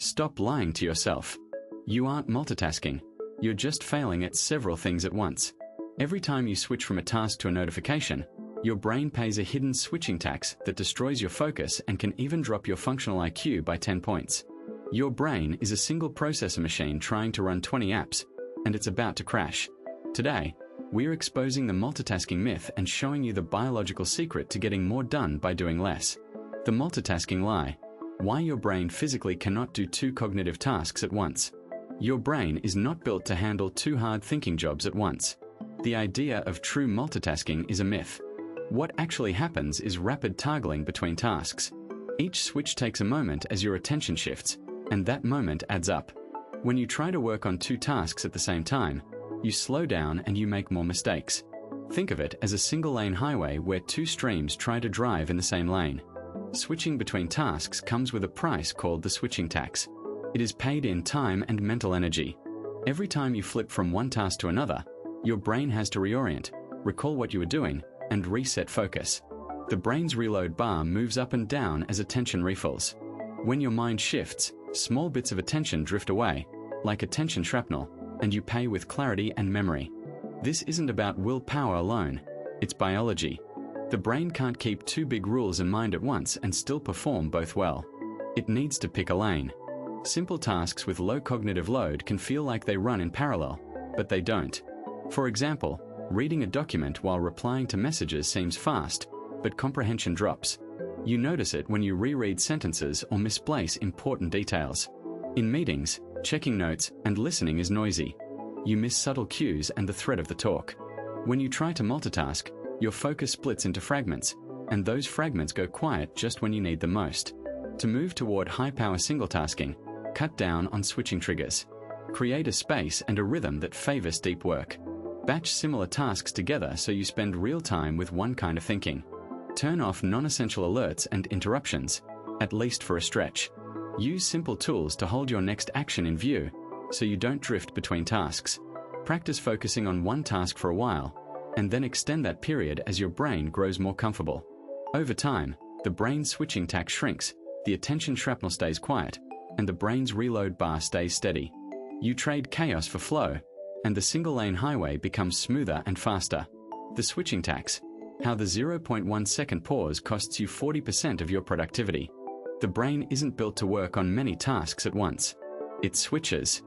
Stop lying to yourself. You aren't multitasking. You're just failing at several things at once. Every time you switch from a task to a notification, your brain pays a hidden switching tax that destroys your focus and can even drop your functional IQ by 10 points. Your brain is a single processor machine trying to run 20 apps, and it's about to crash. Today, we're exposing the multitasking myth and showing you the biological secret to getting more done by doing less. The multitasking lie. Why your brain physically cannot do two cognitive tasks at once. Your brain is not built to handle two hard thinking jobs at once. The idea of true multitasking is a myth. What actually happens is rapid toggling between tasks. Each switch takes a moment as your attention shifts, and that moment adds up. When you try to work on two tasks at the same time, you slow down and you make more mistakes. Think of it as a single-lane highway where two streams try to drive in the same lane. Switching between tasks comes with a price called the switching tax. It is paid in time and mental energy. Every time you flip from one task to another, your brain has to reorient, recall what you were doing, and reset focus. The brain's reload bar moves up and down as attention refills. When your mind shifts, small bits of attention drift away, like attention shrapnel, and you pay with clarity and memory. This isn't about willpower alone, it's biology. The brain can't keep two big rules in mind at once and still perform both well. It needs to pick a lane. Simple tasks with low cognitive load can feel like they run in parallel, but they don't. For example, reading a document while replying to messages seems fast, but comprehension drops. You notice it when you reread sentences or misplace important details. In meetings, checking notes and listening is noisy. You miss subtle cues and the thread of the talk. When you try to multitask, your focus splits into fragments, and those fragments go quiet just when you need them most. To move toward high-power single-tasking, cut down on switching triggers. Create a space and a rhythm that favors deep work. Batch similar tasks together so you spend real time with one kind of thinking. Turn off non-essential alerts and interruptions, at least for a stretch. Use simple tools to hold your next action in view, so you don't drift between tasks. Practice focusing on one task for a while, and then extend that period as your brain grows more comfortable. Over time, the brain's switching tax shrinks, the attention shrapnel stays quiet, and the brain's reload bar stays steady. You trade chaos for flow, and the single-lane highway becomes smoother and faster. The switching tax. How the 0.1 second pause costs you 40% of your productivity. The brain isn't built to work on many tasks at once. It switches.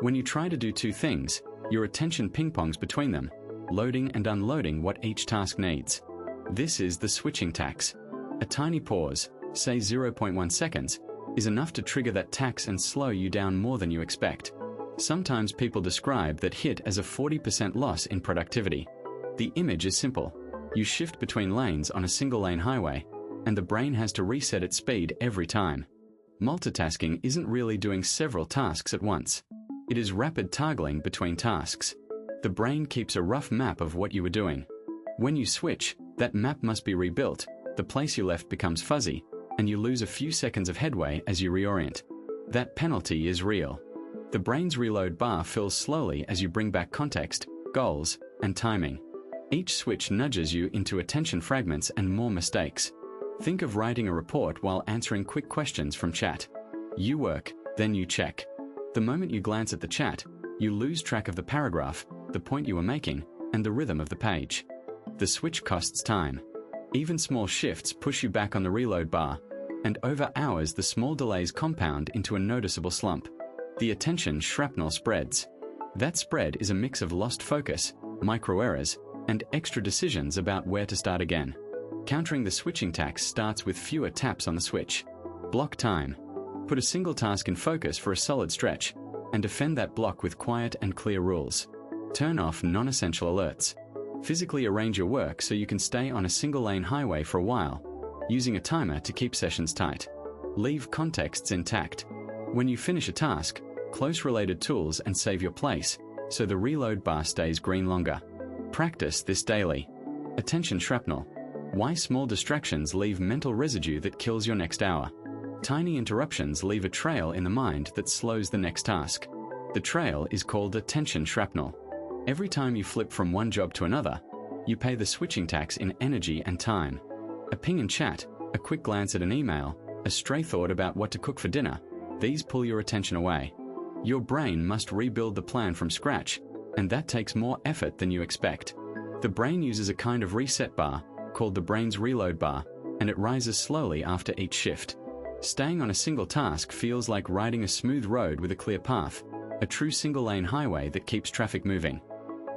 When you try to do two things, your attention ping-pongs between them, loading and unloading what each task needs. This is the switching tax. A tiny pause, say 0.1 seconds, is enough to trigger that tax and slow you down more than you expect. Sometimes people describe that hit as a 40% loss in productivity. The image is simple. You shift between lanes on a single-lane highway, and the brain has to reset its speed every time. Multitasking isn't really doing several tasks at once. It is rapid toggling between tasks. The brain keeps a rough map of what you were doing. When you switch, that map must be rebuilt, the place you left becomes fuzzy, and you lose a few seconds of headway as you reorient. That penalty is real. The brain's reload bar fills slowly as you bring back context, goals, and timing. Each switch nudges you into attention fragments and more mistakes. Think of writing a report while answering quick questions from chat. You work, then you check. The moment you glance at the chat, you lose track of the paragraph, the point you were making, and the rhythm of the page. The switch costs time. Even small shifts push you back on the reload bar, and over hours the small delays compound into a noticeable slump. The attention shrapnel spreads. That spread is a mix of lost focus, micro errors, and extra decisions about where to start again. Countering the switching tax starts with fewer taps on the switch. Block time. Put a single task in focus for a solid stretch, and defend that block with quiet and clear rules. Turn off non-essential alerts. Physically arrange your work so you can stay on a single-lane highway for a while, using a timer to keep sessions tight. Leave contexts intact. When you finish a task, close related tools and save your place, so the reload bar stays green longer. Practice this daily. Attention shrapnel. Why small distractions leave mental residue that kills your next hour. Tiny interruptions leave a trail in the mind that slows the next task. The trail is called attention shrapnel. Every time you flip from one job to another, you pay the switching tax in energy and time. A ping in chat, a quick glance at an email, a stray thought about what to cook for dinner, These pull your attention away. Your brain must rebuild the plan from scratch, and that takes more effort than you expect. The brain uses a kind of reset bar, called the brain's reload bar, and it rises slowly after each shift. Staying on a single task feels like riding a smooth road with a clear path, a true single-lane highway that keeps traffic moving.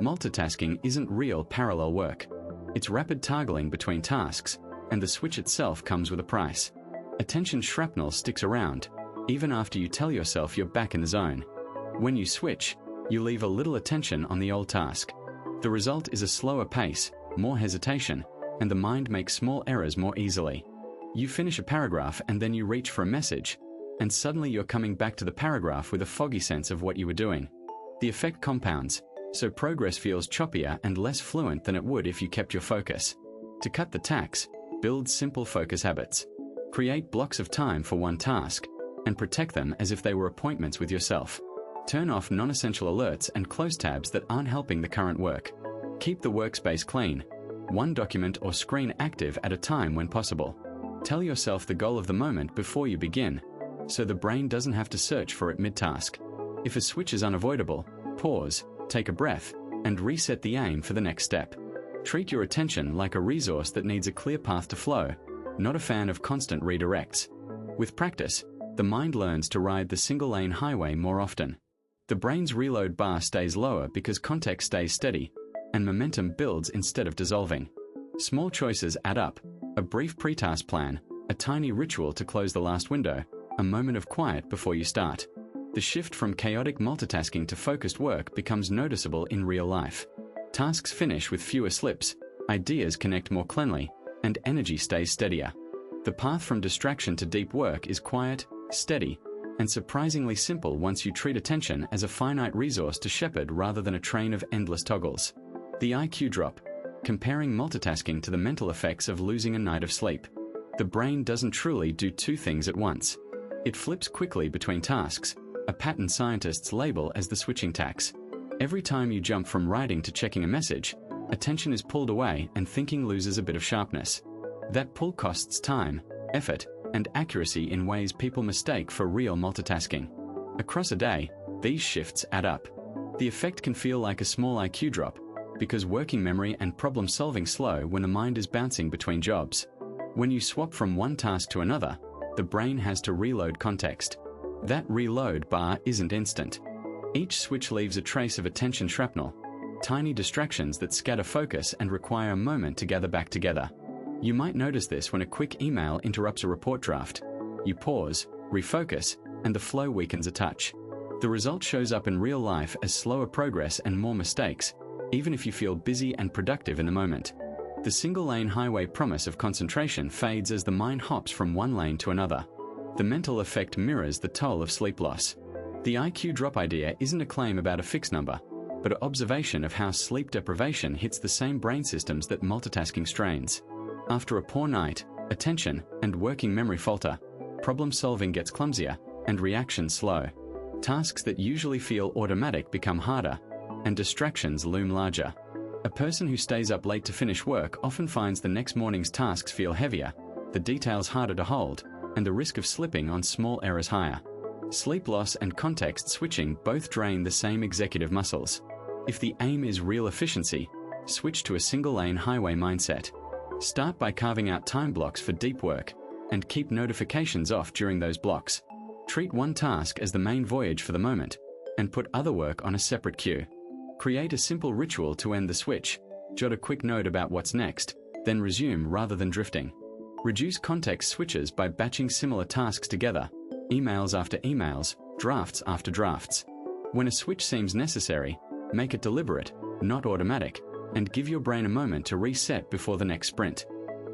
Multitasking isn't real parallel work. It's rapid toggling between tasks, and the switch itself comes with a price. Attention shrapnel sticks around, even after you tell yourself you're back in the zone. When you switch, you leave a little attention on the old task. The result is a slower pace, more hesitation, and the mind makes small errors more easily. You finish a paragraph and then you reach for a message, and suddenly you're coming back to the paragraph with a foggy sense of what you were doing. The effect compounds, so progress feels choppier and less fluent than it would if you kept your focus. To cut the tax, build simple focus habits. Create blocks of time for one task, and protect them as if they were appointments with yourself. Turn off non-essential alerts and close tabs that aren't helping the current work. Keep the workspace clean, one document or screen active at a time when possible. Tell yourself the goal of the moment before you begin, so the brain doesn't have to search for it mid-task. If a switch is unavoidable, pause, take a breath, and reset the aim for the next step. Treat your attention like a resource that needs a clear path to flow, not a fan of constant redirects. With practice, the mind learns to ride the single-lane highway more often. The brain's reload bar stays lower because context stays steady, and momentum builds instead of dissolving. Small choices add up: a brief pre-task plan, a tiny ritual to close the last window, a moment of quiet before you start. The shift from chaotic multitasking to focused work becomes noticeable in real life. Tasks finish with fewer slips, ideas connect more cleanly, and energy stays steadier. The path from distraction to deep work is quiet, steady, and surprisingly simple once you treat attention as a finite resource to shepherd rather than a train of endless toggles. The IQ drop, comparing multitasking to the mental effects of losing a night of sleep. The brain doesn't truly do two things at once. It flips quickly between tasks, a pattern scientists label as the switching tax. Every time you jump from writing to checking a message, attention is pulled away and thinking loses a bit of sharpness. That pull costs time, effort, and accuracy in ways people mistake for real multitasking. Across a day, these shifts add up. The effect can feel like a small IQ drop, because working memory and problem-solving slow when the mind is bouncing between jobs. When you swap from one task to another, the brain has to reload context. That reload bar isn't instant. Each switch leaves a trace of attention shrapnel, tiny distractions that scatter focus and require a moment to gather back together. You might notice this when a quick email interrupts a report draft. You pause, refocus, and the flow weakens a touch. The result shows up in real life as slower progress and more mistakes, even if you feel busy and productive in the moment. The single-lane highway promise of concentration fades as the mind hops from one lane to another. The mental effect mirrors the toll of sleep loss. The IQ drop idea isn't a claim about a fixed number, but an observation of how sleep deprivation hits the same brain systems that multitasking strains. After a poor night, attention and working memory falter, problem-solving gets clumsier, and reactions slow. Tasks that usually feel automatic become harder, and distractions loom larger. A person who stays up late to finish work often finds the next morning's tasks feel heavier, the details harder to hold, and the risk of slipping on small errors higher. Sleep loss and context switching both drain the same executive muscles. If the aim is real efficiency, switch to a single-lane highway mindset. Start by carving out time blocks for deep work, and keep notifications off during those blocks. Treat one task as the main voyage for the moment, and put other work on a separate queue. Create a simple ritual to end the switch. Jot a quick note about what's next, then resume rather than drifting. Reduce context switches by batching similar tasks together, emails after emails, drafts after drafts. When a switch seems necessary, make it deliberate, not automatic, and give your brain a moment to reset before the next sprint.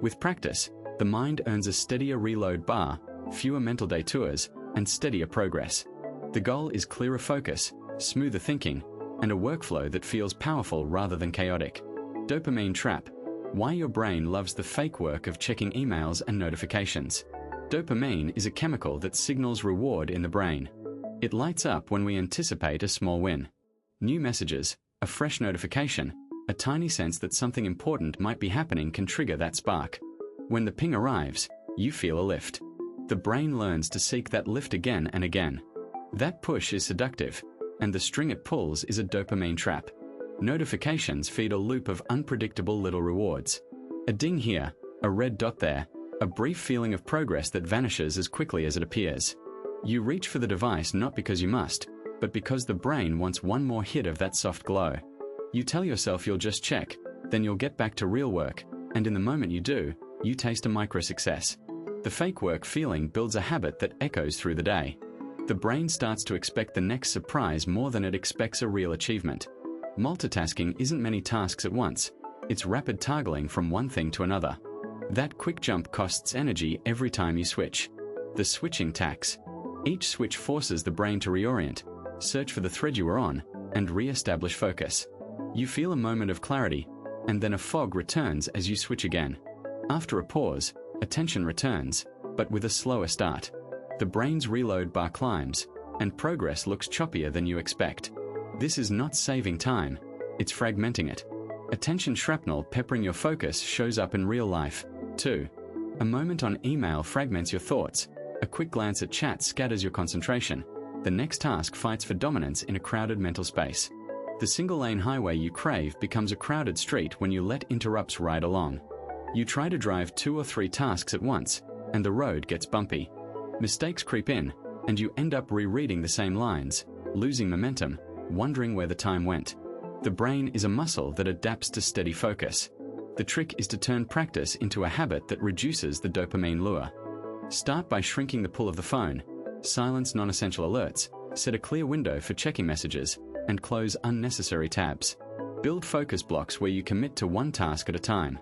With practice, the mind earns a steadier reload bar, fewer mental detours, and steadier progress. The goal is clearer focus, smoother thinking, and a workflow that feels powerful rather than chaotic. Dopamine trap: why your brain loves the fake work of checking emails and notifications. Dopamine is a chemical that signals reward in the brain. It lights up when we anticipate a small win. New messages, a fresh notification, a tiny sense that something important might be happening can trigger that spark. When the ping arrives, you feel a lift. The brain learns to seek that lift again and again. That push is seductive, and the string it pulls is a dopamine trap. Notifications feed a loop of unpredictable little rewards. A ding here, a red dot there, a brief feeling of progress that vanishes as quickly as it appears. You reach for the device not because you must, but because the brain wants one more hit of that soft glow. You tell yourself you'll just check, then you'll get back to real work, and in the moment you do, you taste a micro-success. The fake work feeling builds a habit that echoes through the day. The brain starts to expect the next surprise more than it expects a real achievement. Multitasking isn't many tasks at once, it's rapid toggling from one thing to another. That quick jump costs energy every time you switch. The switching tax. Each switch forces the brain to reorient, search for the thread you were on, and re-establish focus. You feel a moment of clarity, and then a fog returns as you switch again. After a pause, attention returns, but with a slower start. The brain's reload bar climbs, and progress looks choppier than you expect. This is not saving time, it's fragmenting it. Attention shrapnel peppering your focus shows up in real life, too. A moment on email fragments your thoughts, a quick glance at chat scatters your concentration, the next task fights for dominance in a crowded mental space. The single-lane highway you crave becomes a crowded street when you let interrupts ride along. You try to drive 2 or 3 tasks at once, and the road gets bumpy. Mistakes creep in, and you end up rereading the same lines, losing momentum, wondering where the time went. The brain is a muscle that adapts to steady focus. The trick is to turn practice into a habit that reduces the dopamine lure. Start by shrinking the pull of the phone, silence non-essential alerts, set a clear window for checking messages, and close unnecessary tabs. Build focus blocks where you commit to one task at a time.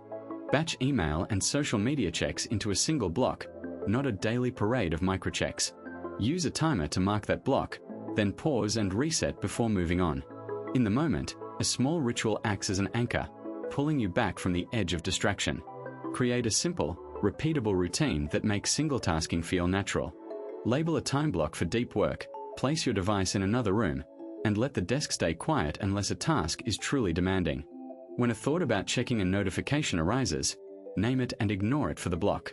Batch email and social media checks into a single block, not a daily parade of microchecks. Use a timer to mark that block, then pause and reset before moving on. In the moment, a small ritual acts as an anchor, pulling you back from the edge of distraction. Create a simple, repeatable routine that makes single-tasking feel natural. Label a time block for deep work, place your device in another room, and let the desk stay quiet unless a task is truly demanding. When a thought about checking a notification arises, name it and ignore it for the block.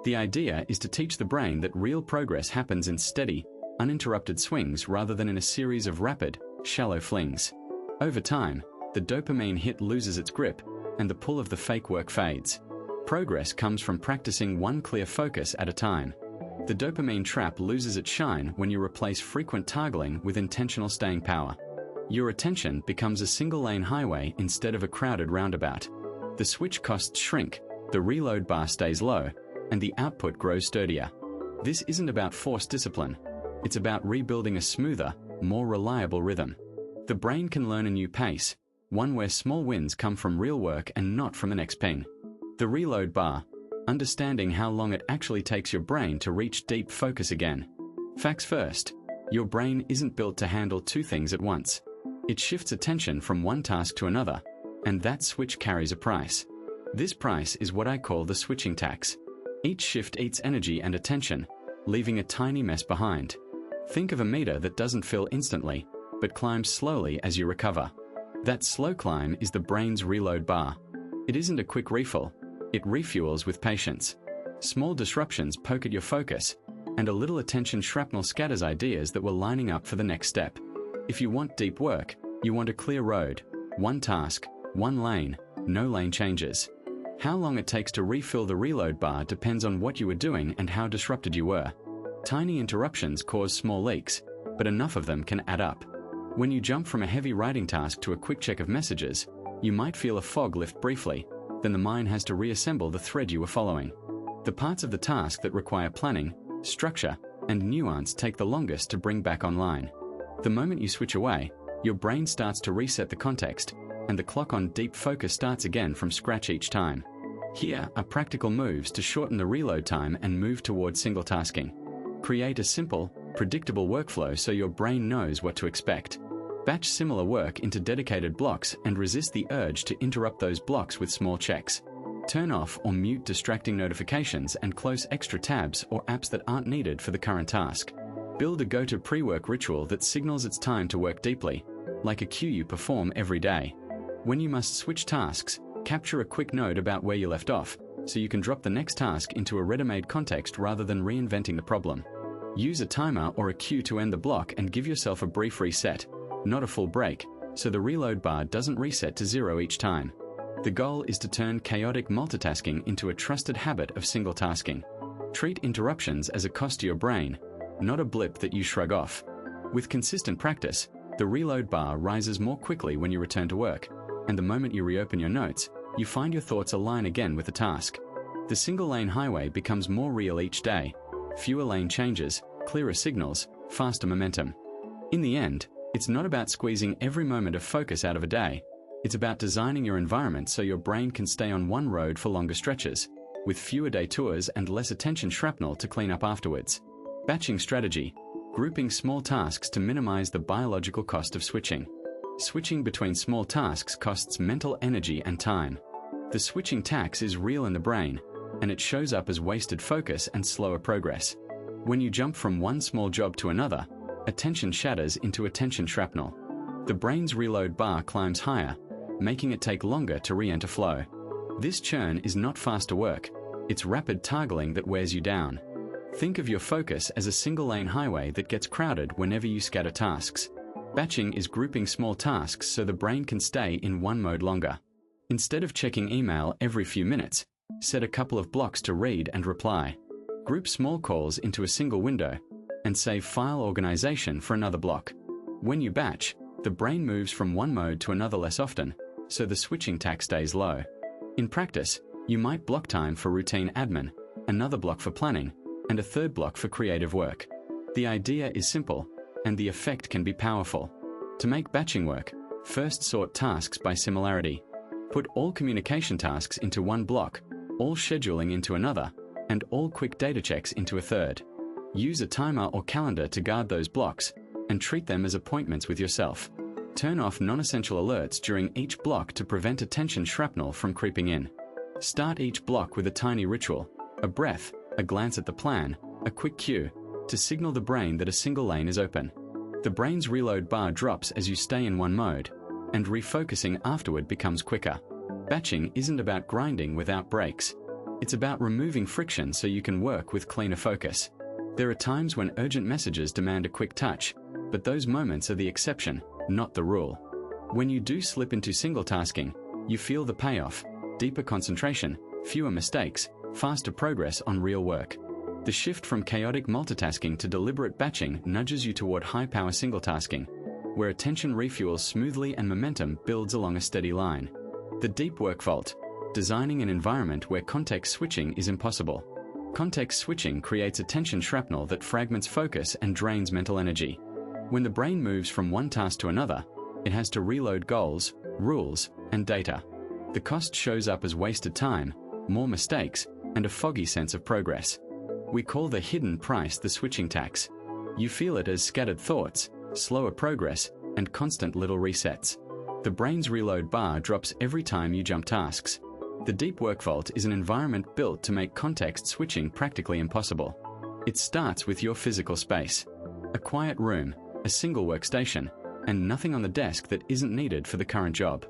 The idea is to teach the brain that real progress happens in steady, uninterrupted swings rather than in a series of rapid, shallow flings. Over time, the dopamine hit loses its grip, and the pull of the fake work fades. Progress comes from practicing one clear focus at a time. The dopamine trap loses its shine when you replace frequent toggling with intentional staying power. Your attention becomes a single-lane highway instead of a crowded roundabout. The switch costs shrink, the reload bar stays low, and the output grows sturdier. This isn't about forced discipline. It's about rebuilding a smoother, more reliable rhythm. The brain can learn a new pace, one where small wins come from real work and not from the next ping. The reload bar, understanding how long it actually takes your brain to reach deep focus again. Facts first, your brain isn't built to handle 2 things at once. It shifts attention from one task to another, and that switch carries a price. This price is what I call the switching tax. Each shift eats energy and attention, leaving a tiny mess behind. Think of a meter that doesn't fill instantly, but climbs slowly as you recover. That slow climb is the brain's reload bar. It isn't a quick refill, it refuels with patience. Small disruptions poke at your focus, and a little attention shrapnel scatters ideas that were lining up for the next step. If you want deep work, you want a clear road, one task, one lane, no lane changes. How long it takes to refill the reload bar depends on what you were doing and how disrupted you were. Tiny interruptions cause small leaks, but enough of them can add up. When you jump from a heavy writing task to a quick check of messages, you might feel a fog lift briefly, then the mind has to reassemble the thread you were following. The parts of the task that require planning, structure, and nuance take the longest to bring back online. The moment you switch away, your brain starts to reset the context, and the clock on deep focus starts again from scratch each time. Here are practical moves to shorten the reload time and move towards single tasking. Create a simple, predictable workflow so your brain knows what to expect. Batch similar work into dedicated blocks and resist the urge to interrupt those blocks with small checks. Turn off or mute distracting notifications and close extra tabs or apps that aren't needed for the current task. Build a go-to pre-work ritual that signals it's time to work deeply, like a cue you perform every day. When you must switch tasks, capture a quick note about where you left off, so you can drop the next task into a ready-made context rather than reinventing the problem. Use a timer or a cue to end the block and give yourself a brief reset, not a full break, so the reload bar doesn't reset to 0 each time. The goal is to turn chaotic multitasking into a trusted habit of single tasking. Treat interruptions as a cost to your brain, not a blip that you shrug off. With consistent practice, the reload bar rises more quickly when you return to work, and the moment you reopen your notes, you find your thoughts align again with the task. The single-lane highway becomes more real each day. Fewer lane changes, clearer signals, faster momentum. In the end, it's not about squeezing every moment of focus out of a day. It's about designing your environment so your brain can stay on one road for longer stretches, with fewer detours and less attention shrapnel to clean up afterwards. Batching strategy: grouping small tasks to minimize the biological cost of switching. Switching between small tasks costs mental energy and time. The switching tax is real in the brain, and it shows up as wasted focus and slower progress. When you jump from one small job to another, attention shatters into attention shrapnel. The brain's reload bar climbs higher, making it take longer to re-enter flow. This churn is not faster work, it's rapid toggling that wears you down. Think of your focus as a single-lane highway that gets crowded whenever you scatter tasks. Batching is grouping small tasks so the brain can stay in one mode longer. Instead of checking email every few minutes, set a couple of blocks to read and reply. Group small calls into a single window, and save file organization for another block. When you batch, the brain moves from one mode to another less often, so the switching tax stays low. In practice, you might block time for routine admin, another block for planning, and a third block for creative work. The idea is simple, and the effect can be powerful. To make batching work, first sort tasks by similarity. Put all communication tasks into one block, all scheduling into another, and all quick data checks into a third. Use a timer or calendar to guard those blocks, and treat them as appointments with yourself. Turn off non-essential alerts during each block to prevent attention shrapnel from creeping in. Start each block with a tiny ritual, a breath, a glance at the plan, a quick cue, to signal the brain that a single lane is open. The brain's reload bar drops as you stay in one mode, and refocusing afterward becomes quicker. Batching isn't about grinding without breaks. It's about removing friction so you can work with cleaner focus. There are times when urgent messages demand a quick touch, but those moments are the exception, not the rule. When you do slip into single tasking, you feel the payoff: deeper concentration, fewer mistakes, faster progress on real work. The shift from chaotic multitasking to deliberate batching nudges you toward high-power single tasking, where attention refuels smoothly and momentum builds along a steady line. The deep work vault: designing an environment where context switching is impossible. Context switching creates attention shrapnel that fragments focus and drains mental energy. When the brain moves from one task to another, it has to reload goals, rules, and data. The cost shows up as wasted time, more mistakes, and a foggy sense of progress. We call the hidden price the switching tax. You feel it as scattered thoughts, slower progress, and constant little resets. The brain's reload bar drops every time you jump tasks. The deep work vault is an environment built to make context switching practically impossible. It starts with your physical space: a quiet room, a single workstation, and nothing on the desk that isn't needed for the current job.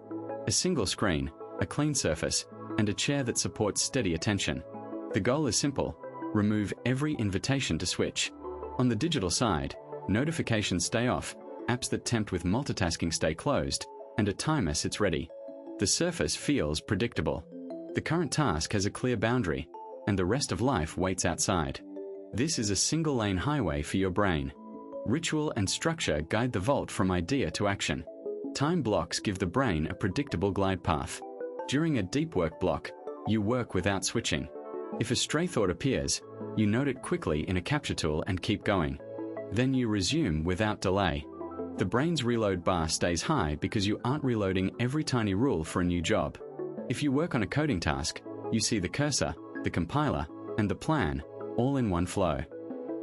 A single screen, a clean surface, and a chair that supports steady attention. The goal is simple: remove every invitation to switch. On the digital side, notifications stay off, apps that tempt with multitasking stay closed, and a timer sits ready. The surface feels predictable. The current task has a clear boundary, and the rest of life waits outside. This is a single-lane highway for your brain. Ritual and structure guide the vault from idea to action. Time blocks give the brain a predictable glide path. During a deep work block, you work without switching. If a stray thought appears, you note it quickly in a capture tool and keep going. Then you resume without delay. The brain's reload bar stays high because you aren't reloading every tiny rule for a new job. If you work on a coding task, you see the cursor, the compiler, and the plan, all in one flow.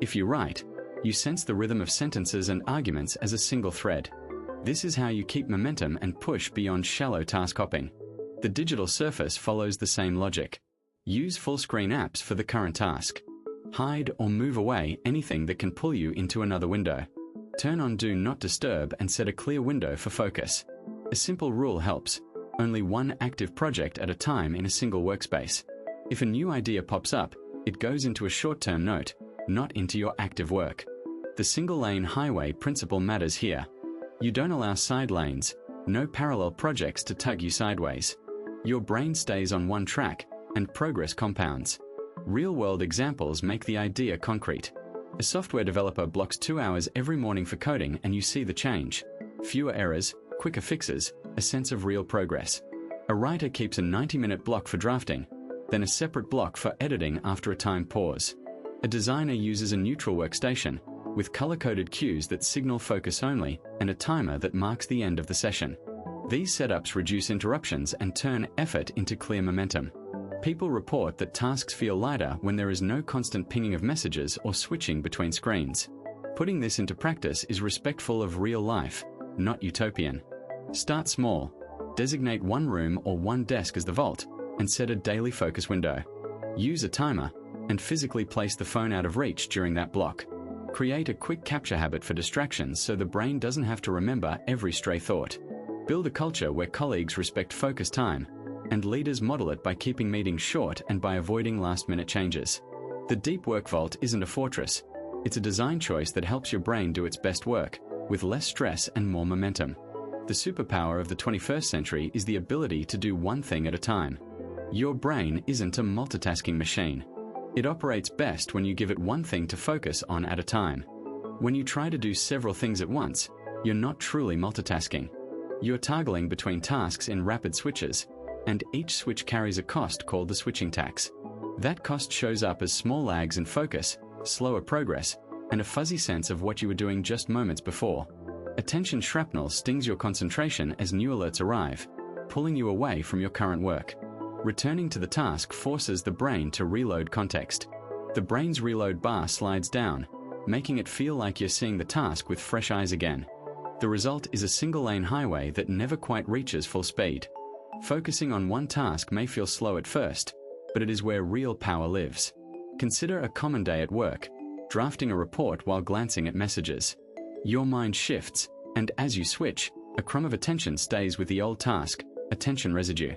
If you write, you sense the rhythm of sentences and arguments as a single thread. This is how you keep momentum and push beyond shallow task hopping. The digital surface follows the same logic. Use full-screen apps for the current task. Hide or move away anything that can pull you into another window. Turn on Do Not Disturb and set a clear window for focus. A simple rule helps: only one active project at a time in a single workspace. If a new idea pops up, it goes into a short-term note, not into your active work. The single-lane highway principle matters here. You don't allow side lanes, no parallel projects to tug you sideways. Your brain stays on one track, and progress compounds. Real-world examples make the idea concrete. A software developer blocks 2 hours every morning for coding and you see the change. Fewer errors, quicker fixes, a sense of real progress. A writer keeps a 90-minute block for drafting, then a separate block for editing after a timed pause. A designer uses a neutral workstation, with color-coded cues that signal focus only and a timer that marks the end of the session. These setups reduce interruptions and turn effort into clear momentum. People report that tasks feel lighter when there is no constant pinging of messages or switching between screens. Putting this into practice is respectful of real life, not utopian. Start small. Designate one room or one desk as the vault and set a daily focus window. Use a timer and physically place the phone out of reach during that block. Create a quick capture habit for distractions so the brain doesn't have to remember every stray thought. Build a culture where colleagues respect focus time, and leaders model it by keeping meetings short and by avoiding last-minute changes. The Deep Work Vault isn't a fortress. It's a design choice that helps your brain do its best work, with less stress and more momentum. The superpower of the 21st century is the ability to do one thing at a time. Your brain isn't a multitasking machine. It operates best when you give it one thing to focus on at a time. When you try to do several things at once, you're not truly multitasking. You're toggling between tasks in rapid switches, and each switch carries a cost called the switching tax. That cost shows up as small lags in focus, slower progress, and a fuzzy sense of what you were doing just moments before. Attention shrapnel stings your concentration as new alerts arrive, pulling you away from your current work. Returning to the task forces the brain to reload context. The brain's reload bar slides down, making it feel like you're seeing the task with fresh eyes again. The result is a single-lane highway that never quite reaches full speed. Focusing on one task may feel slow at first, but it is where real power lives. Consider a common day at work, drafting a report while glancing at messages. Your mind shifts, and as you switch, a crumb of attention stays with the old task, attention residue.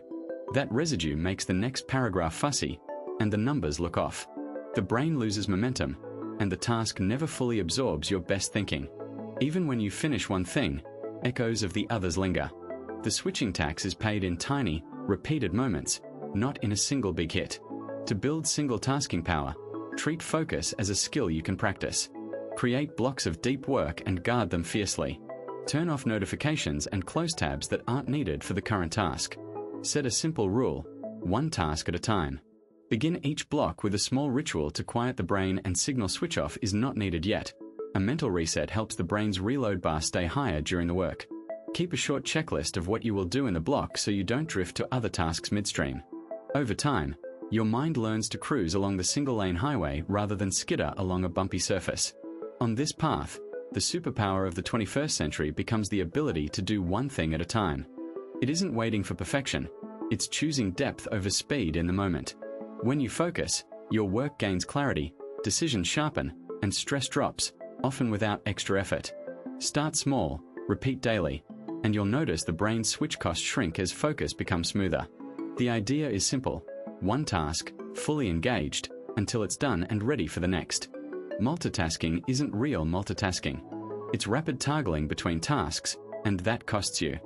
That residue makes the next paragraph fussy, and the numbers look off. The brain loses momentum, and the task never fully absorbs your best thinking. Even when you finish one thing, echoes of the others linger. The switching tax is paid in tiny, repeated moments, not in a single big hit. To build single tasking power, treat focus as a skill you can practice. Create blocks of deep work and guard them fiercely. Turn off notifications and close tabs that aren't needed for the current task. Set a simple rule, one task at a time. Begin each block with a small ritual to quiet the brain and signal switch off is not needed yet. A mental reset helps the brain's reload bar stay higher during the work. Keep a short checklist of what you will do in the block so you don't drift to other tasks midstream. Over time, your mind learns to cruise along the single-lane highway rather than skitter along a bumpy surface. On this path, the superpower of the 21st century becomes the ability to do one thing at a time. It isn't waiting for perfection, it's choosing depth over speed in the moment. When you focus, your work gains clarity, decisions sharpen, and stress drops, often without extra effort. Start small, repeat daily, and you'll notice the brain's switch costs shrink as focus becomes smoother. The idea is simple: one task, fully engaged, until it's done and ready for the next. Multitasking isn't real multitasking. It's rapid toggling between tasks, and that costs you.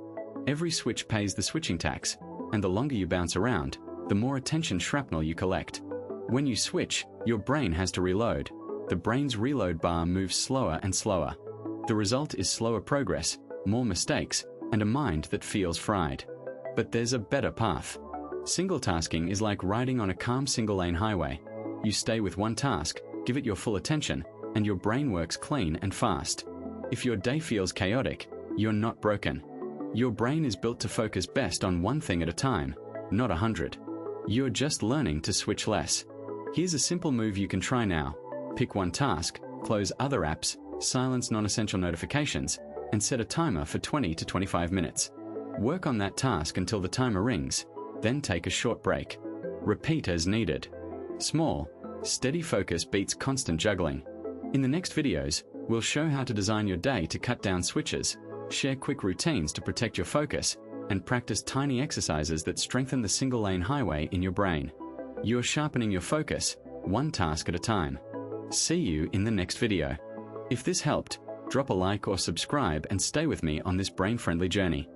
Every switch pays the switching tax, and the longer you bounce around, the more attention shrapnel you collect. When you switch, your brain has to reload. The brain's reload bar moves slower and slower. The result is slower progress, more mistakes, and a mind that feels fried. But there's a better path. Single tasking is like riding on a calm single-lane highway. You stay with one task, give it your full attention, and your brain works clean and fast. If your day feels chaotic, you're not broken. Your brain is built to focus best on one thing at a time, not 100. You're just learning to switch less. Here's a simple move you can try now. Pick one task, close other apps, silence non-essential notifications, and set a timer for 20 to 25 minutes. Work on that task until the timer rings, then take a short break. Repeat as needed. Small, steady focus beats constant juggling. In the next videos, we'll show how to design your day to cut down switches, share quick routines to protect your focus, and practice tiny exercises that strengthen the single-lane highway in your brain. You're sharpening your focus, one task at a time. See you in the next video. If this helped, drop a like or subscribe and stay with me on this brain-friendly journey.